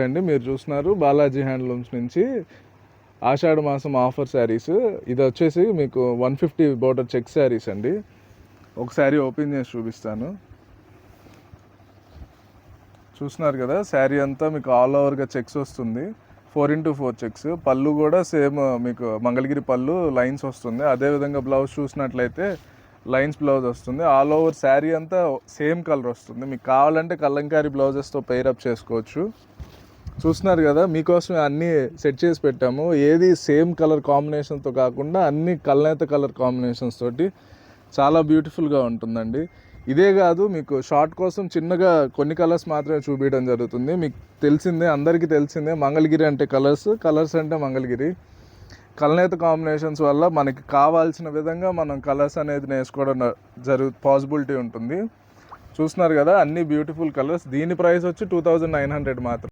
అండి. మీరు చూస్తున్నారు బాలాజీ హ్యాండ్లూమ్స్ నుంచి ఆషాఢ మాసం ఆఫర్ శారీస్. ఇది వచ్చేసి మీకు 150 బోర్డర్ చెక్ శారీస్ అండి. ఒక శారీ ఓపెన్ చేసి చూపిస్తాను. చూస్తున్నారు కదా, శారీ అంతా మీకు ఆల్ ఓవర్గా చెక్స్ వస్తుంది. 4x4 checks. పళ్ళు కూడా సేమ్ మీకు మంగళగిరి పళ్ళు లైన్స్ వస్తుంది. అదేవిధంగా బ్లౌజ్ చూసినట్లయితే లైన్స్ బ్లౌజ్ వస్తుంది. ఆల్ ఓవర్ శారీ అంతా సేమ్ కలర్ వస్తుంది. మీకు కావాలంటే కలంకారీ బ్లౌజెస్తో పెయిరప్ చేసుకోవచ్చు. చూస్తున్నారు కదా, మీకోసం అన్నీ సెట్ చేసి పెట్టాము. ఏది సేమ్ కలర్ కాంబినేషన్తో కాకుండా అన్ని కల్నేత కలర్ కాంబినేషన్స్ తోటి చాలా బ్యూటిఫుల్గా ఉంటుందండి. ఇదే కాదు, మీకు షార్ట్ కోసం చిన్నగా కొన్ని కలర్స్ మాత్రమే చూపించడం జరుగుతుంది. మీకు తెలిసిందే, అందరికీ తెలిసిందే, మంగళగిరి అంటే కలర్స్ అంటే మంగళగిరి. కల్నేత కాంబినేషన్స్ వల్ల మనకి కావాల్సిన విధంగా మనం కలర్స్ అనేది నేర్చుకోవడం పాసిబిలిటీ ఉంటుంది. చూస్తున్నారు కదా, అన్ని బ్యూటిఫుల్ కలర్స్. దీని ప్రైస్ వచ్చి 2900 మాత్రం.